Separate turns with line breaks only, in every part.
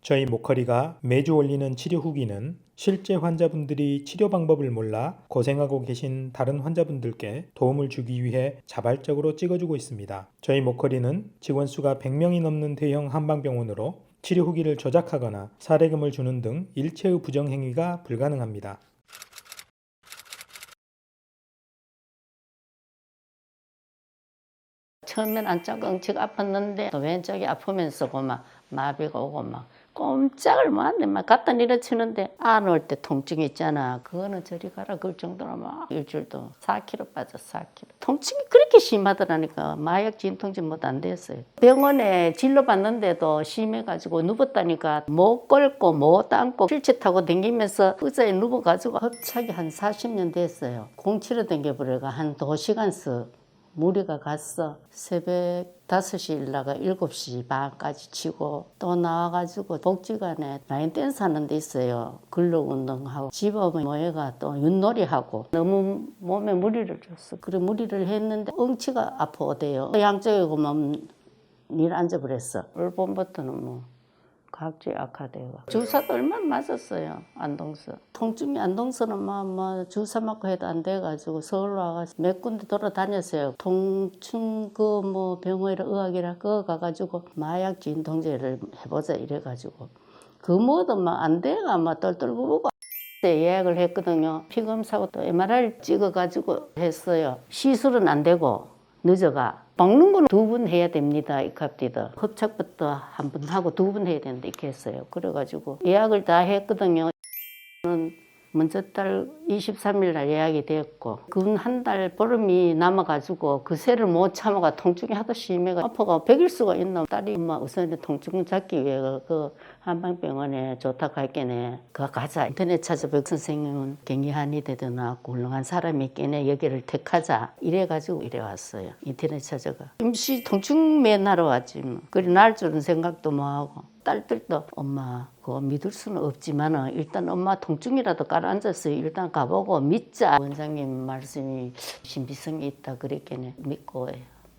저희 모커리가 매주 올리는 치료 후기는 실제 환자분들이 치료 방법을 몰라 고생하고 계신 다른 환자분들께 도움을 주기 위해 자발적으로 찍어주고 있습니다. 저희 모커리는 직원 수가 100명이 넘는 대형 한방병원으로 치료 후기를 조작하거나 사례금을 주는 등 일체의 부정행위가 불가능합니다.
처음엔 안짝가 엉치가 아팠는데 또 왼쪽이 아프면서 막 마비가 오고 막 꼼짝을 못하는데 막 갖다 내려치는데 안 올 때 통증 있잖아. 그거는 저리 가라 그럴 정도로 막 일주일도 4kg 빠졌어. 4kg. 통증이 그렇게 심하더라니까. 마약 진통제 못 안 됐어요. 병원에 진료받는데도 심해가지고 누웠다니까 못 걸고 못 앉고 휠체어 타고 다니면서 의자에 누워가지고 합차기 한 40년 됐어요. 공치로 댕겨버려가 한 2시간씩 무리가 갔어. 새벽 5시 일나가 7시 반까지 치고 또 나와가지고 복지관에 라인 댄스 하는 데 있어요. 근력 운동하고 집 오면 뭐해가 또 윷놀이하고 너무 몸에 무리를 줬어. 그래 무리를 했는데 엉치가 아파오대요. 양쪽에 보면 닐 앉아버렸어. 올봄부터는 뭐 각질 악화되고 주사도 얼마나 맞았어요. 안동서 통증이 안동서는 뭐 주사 맞고 해도 안 돼가지고 서울로 와가지고 몇 군데 돌아다녔어요. 통증 그 뭐 병원이라 의학이라 그거 가가지고 마약 진통제를 해보자 이래가지고 그 뭐도 막 안 돼가 막 똘똘 부르고 예약을 했거든요. 피검사하고 또 MRI 찍어가지고 했어요. 시술은 안 되고 늦어가. 먹는 건 2번 해야 됩니다. 이 값디도 협착부터 한 번 하고 2번 해야 되는데 이렇게 했어요. 그래가지고 예약을 다 했거든요. 먼저 달 23일 날 예약이 됐고 그 한 달 보름이 남아가지고 그 새를 못 참아가 통증이 하도 심해가 아파가 100일 수가 있나. 딸이 엄마 우선 통증 잡기 위해 그 한방병원에 좋다고 할게네 그거 가자. 인터넷 찾아보고 선생님은 경리한이 되더나 훌륭한 사람이 있겠네 여기를 택하자 이래가지고 이래 왔어요. 인터넷 찾아가 임시 통증 맨하러 왔지 뭐. 그리 날 줄은 생각도 못하고 딸들도 엄마 그거 믿을 수는 없지만 일단 엄마 통증이라도 깔아앉아서 일단 가보고 믿자. 원장님 말씀이 신비성이 있다 그랬겠네. 믿고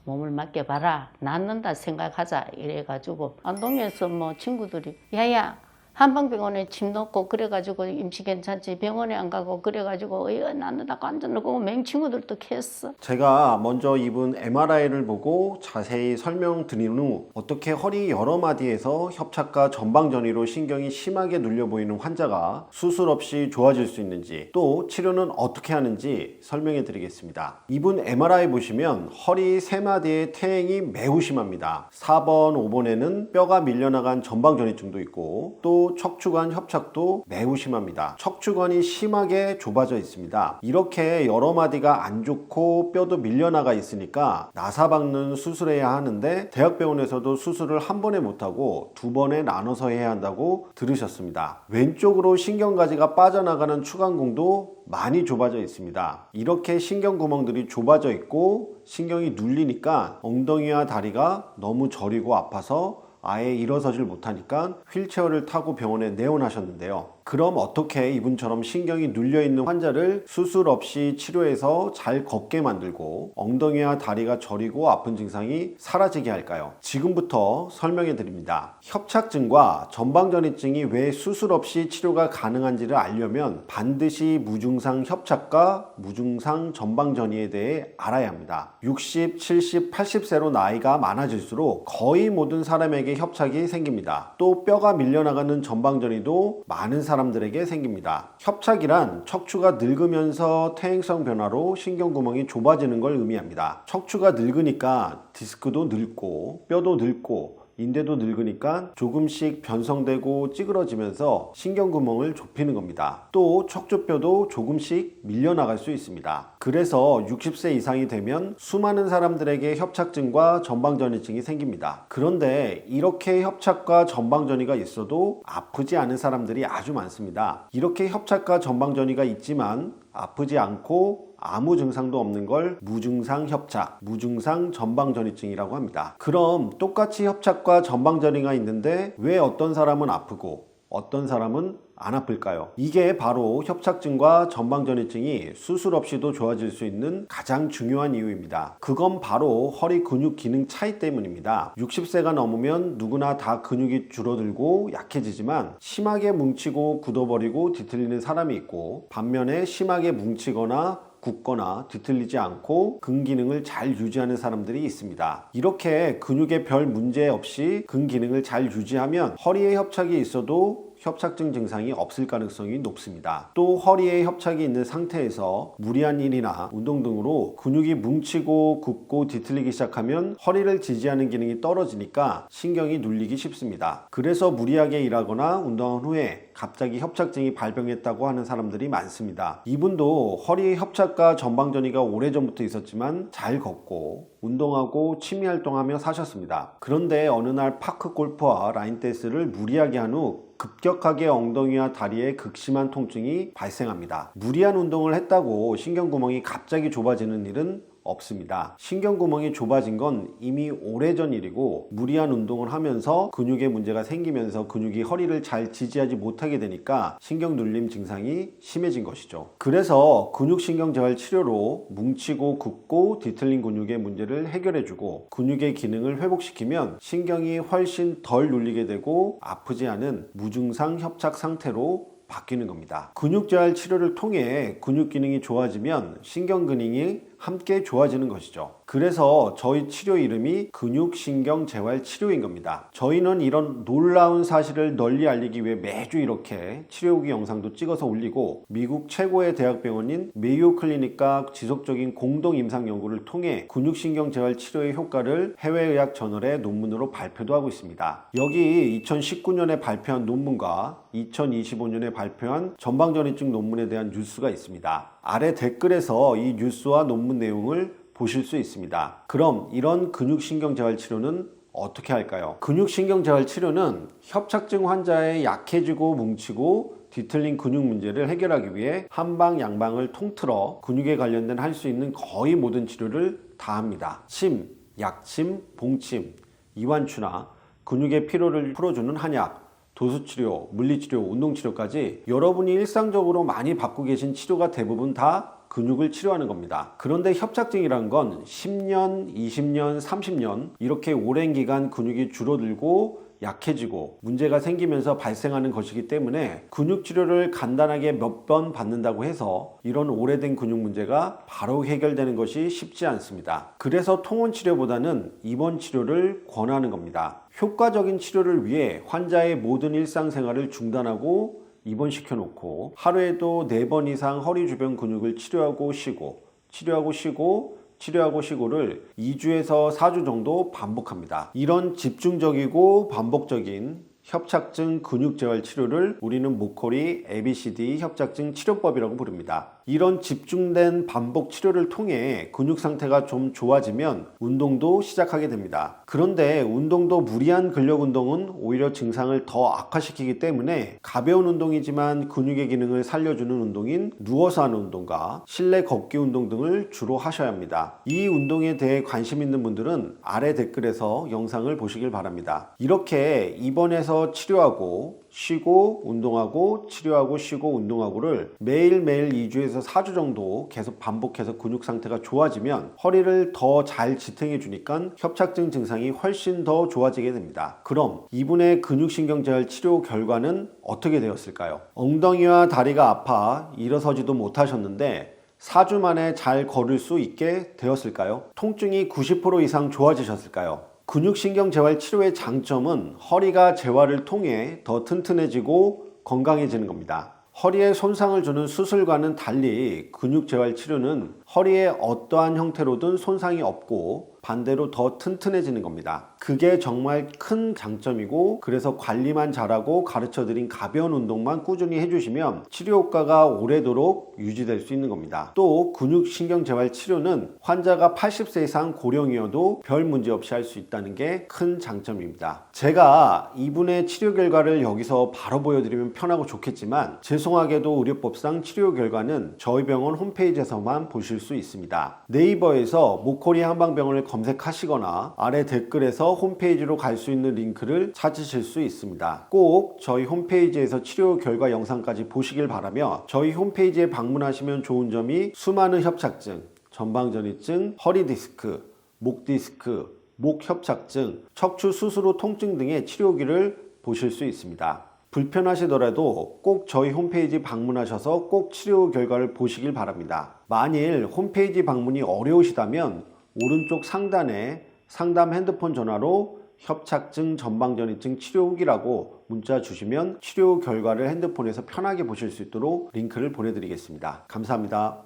몸을 맡겨봐라. 낫는다 생각하자. 이래가지고 안동에서 뭐 친구들이 야야 한방병원에 침 놓고 그래가지고 임시 괜찮지 병원에 안 가고 그래가지고 낫는다고 앉아놓고 맹친구들도 했어.
제가 먼저 이분 MRI를 보고 자세히 설명드린 후 어떻게 허리 여러 마디에서 협착과 전방전이로 신경이 심하게 눌려 보이는 환자가 수술 없이 좋아질 수 있는지 또 치료는 어떻게 하는지 설명해 드리겠습니다. 이분 MRI 보시면 허리 3마디의 퇴행이 매우 심합니다. 4번, 5번에는 뼈가 밀려나간 전방전이증도 있고 또 척추관 협착도 매우 심합니다. 척추관이 심하게 좁아져 있습니다. 이렇게 여러 마디가 안 좋고 뼈도 밀려나가 있으니까 나사박는 수술해야 하는데 대학병원에서도 수술을 한 번에 못하고 2번에 나눠서 해야 한다고 들으셨습니다. 왼쪽으로 신경가지가 빠져나가는 추간공도 많이 좁아져 있습니다. 이렇게 신경구멍들이 좁아져 있고 신경이 눌리니까 엉덩이와 다리가 너무 저리고 아파서 아예 일어서질 못하니까 휠체어를 타고 병원에 내원하셨는데요. 그럼 어떻게 이분처럼 신경이 눌려있는 환자를 수술 없이 치료해서 잘 걷게 만들고 엉덩이와 다리가 저리고 아픈 증상이 사라지게 할까요? 지금부터 설명해 드립니다. 협착증과 전방전이증이 왜 수술 없이 치료가 가능한지를 알려면 반드시 무증상 협착과 무증상 전방전이에 대해 알아야 합니다. 60, 70, 80세로 나이가 많아질수록 거의 모든 사람에게 협착이 생깁니다. 또 뼈가 밀려나가는 전방전이도 많은 사람들에게 생깁니다. 협착이란 척추가 늙으면서 퇴행성 변화로 신경구멍이 좁아지는 걸 의미합니다. 척추가 늙으니까 디스크도 늙고 뼈도 늙고 인대도 늙으니까 조금씩 변성되고 찌그러지면서 신경구멍을 좁히는 겁니다. 또 척추뼈도 조금씩 밀려나갈 수 있습니다. 그래서 60세 이상이 되면 수많은 사람들에게 협착증과 전방전이증이 생깁니다. 그런데 이렇게 협착과 전방전이가 있어도 아프지 않은 사람들이 아주 많습니다. 이렇게 협착과 전방전이가 있지만 아프지 않고 아무 증상도 없는 걸 무증상 협착, 무증상 전방전이증이라고 합니다. 그럼 똑같이 협착과 전방전이가 있는데 왜 어떤 사람은 아프고 어떤 사람은 안 아플까요? 이게 바로 협착증과 전방전이증이 수술 없이도 좋아질 수 있는 가장 중요한 이유입니다. 그건 바로 허리 근육 기능 차이 때문입니다. 60세가 넘으면 누구나 다 근육이 줄어들고 약해지지만 심하게 뭉치고 굳어버리고 뒤틀리는 사람이 있고, 반면에 심하게 뭉치거나 굳거나 뒤틀리지 않고 근기능을 잘 유지하는 사람들이 있습니다. 이렇게 근육에 별 문제 없이 근기능을 잘 유지하면 허리에 협착이 있어도 협착증 증상이 없을 가능성이 높습니다. 또 허리에 협착이 있는 상태에서 무리한 일이나 운동 등으로 근육이 뭉치고 굽고 뒤틀리기 시작하면 허리를 지지하는 기능이 떨어지니까 신경이 눌리기 쉽습니다. 그래서 무리하게 일하거나 운동한 후에 갑자기 협착증이 발병했다고 하는 사람들이 많습니다. 이분도 허리 협착과 전방전이가 오래전부터 있었지만 잘 걷고 운동하고 취미활동하며 사셨습니다. 그런데 어느 날 파크 골프와 라인 댄스를 무리하게 한 후 급격하게 엉덩이와 다리에 극심한 통증이 발생합니다. 무리한 운동을 했다고 신경구멍이 갑자기 좁아지는 일은 없습니다. 신경구멍이 좁아진 건 이미 오래전 일이고, 무리한 운동을 하면서 근육에 문제가 생기면서 근육이 허리를 잘 지지하지 못하게 되니까 신경눌림 증상이 심해진 것이죠. 그래서 근육신경재활 치료로 뭉치고 굽고 뒤틀린 근육의 문제를 해결해주고 근육의 기능을 회복시키면 신경이 훨씬 덜 눌리게 되고 아프지 않은 무증상 협착 상태로 바뀌는 겁니다. 근육재활 치료를 통해 근육 기능이 좋아지면 신경 기능이 함께 좋아지는 것이죠. 그래서 저희 치료 이름이 근육신경재활 치료인 겁니다. 저희는 이런 놀라운 사실을 널리 알리기 위해 매주 이렇게 치료 후기 영상도 찍어서 올리고, 미국 최고의 대학병원인 메이오 클리닉과 지속적인 공동 임상 연구를 통해 근육신경재활 치료의 효과를 해외의학 저널에 논문으로 발표도 하고 있습니다. 여기 2019년에 발표한 논문과 2025년에 발표한 전방전이증 논문에 대한 뉴스가 있습니다. 아래 댓글에서 이 뉴스와 논문 내용을 보실 수 있습니다. 그럼 이런 근육신경재활 치료는 어떻게 할까요? 근육신경재활 치료는 협착증 환자의 약해지고 뭉치고 뒤틀린 근육 문제를 해결하기 위해 한방 양방을 통틀어 근육에 관련된 할 수 있는 거의 모든 치료를 다 합니다. 침, 약침, 봉침, 이완추나 근육의 피로를 풀어주는 한약, 도수치료, 물리치료, 운동치료까지 여러분이 일상적으로 많이 받고 계신 치료가 대부분 다 근육을 치료하는 겁니다. 그런데 협착증이란 건 10년, 20년, 30년 이렇게 오랜 기간 근육이 줄어들고 약해지고 문제가 생기면서 발생하는 것이기 때문에 근육치료를 간단하게 몇 번 받는다고 해서 이런 오래된 근육 문제가 바로 해결되는 것이 쉽지 않습니다. 그래서 통원치료보다는 입원치료를 권하는 겁니다. 효과적인 치료를 위해 환자의 모든 일상생활을 중단하고 입원시켜 놓고 하루에도 4번 이상 허리 주변 근육을 치료하고 쉬고 치료하고 쉬고 치료하고 쉬고를 2주에서 4주 정도 반복합니다. 이런 집중적이고 반복적인 협착증 근육재활 치료를 우리는 모코리 ABCD 협착증 치료법이라고 부릅니다. 이런 집중된 반복 치료를 통해 근육 상태가 좀 좋아지면 운동도 시작하게 됩니다. 그런데 운동도 무리한 근력 운동은 오히려 증상을 더 악화시키기 때문에 가벼운 운동이지만 근육의 기능을 살려주는 운동인 누워서 하는 운동과 실내 걷기 운동 등을 주로 하셔야 합니다. 이 운동에 대해 관심 있는 분들은 아래 댓글에서 영상을 보시길 바랍니다. 이렇게 입원해서 치료하고 쉬고 운동하고 치료하고 쉬고 운동하고를 매일매일 2주에서 4주 정도 계속 반복해서 근육 상태가 좋아지면 허리를 더 잘 지탱해 주니까 협착증 증상이 훨씬 더 좋아지게 됩니다. 그럼 이분의 근육신경재활 치료 결과는 어떻게 되었을까요? 엉덩이와 다리가 아파 일어서지도 못하셨는데 4주 만에 잘 걸을 수 있게 되었을까요? 통증이 90% 이상 좋아지셨을까요? 근육신경재활 치료의 장점은 허리가 재활을 통해 더 튼튼해지고 건강해지는 겁니다. 허리에 손상을 주는 수술과는 달리 근육재활 치료는 허리에 어떠한 형태로든 손상이 없고 반대로 더 튼튼해지는 겁니다. 그게 정말 큰 장점이고, 그래서 관리만 잘하고 가르쳐드린 가벼운 운동만 꾸준히 해주시면 치료 효과가 오래도록 유지될 수 있는 겁니다. 또 근육신경재활 치료는 환자가 80세 이상 고령이어도 별 문제 없이 할 수 있다는 게 큰 장점입니다. 제가 이분의 치료 결과를 여기서 바로 보여드리면 편하고 좋겠지만 죄송하게도 의료법상 치료 결과는 저희 병원 홈페이지에서만 보실 수 있습니다. 네이버에서 모코리 한방병원을 검색하시거나 아래 댓글에서 홈페이지로 갈 수 있는 링크를 찾으실 수 있습니다. 꼭 저희 홈페이지에서 치료 결과 영상까지 보시길 바라며, 저희 홈페이지에 방문하시면 좋은 점이 수많은 협착증, 전방전이증, 허리 디스크, 목 디스크, 목 협착증, 척추 수술 후 통증 등의 치료 후기를 보실 수 있습니다. 불편하시더라도 꼭 저희 홈페이지 방문하셔서 꼭 치료 결과를 보시길 바랍니다. 만일 홈페이지 방문이 어려우시다면 오른쪽 상단에 상담 핸드폰 전화로 협착증, 전방전이증 치료 후기라고 문자 주시면 치료 결과를 핸드폰에서 편하게 보실 수 있도록 링크를 보내드리겠습니다. 감사합니다.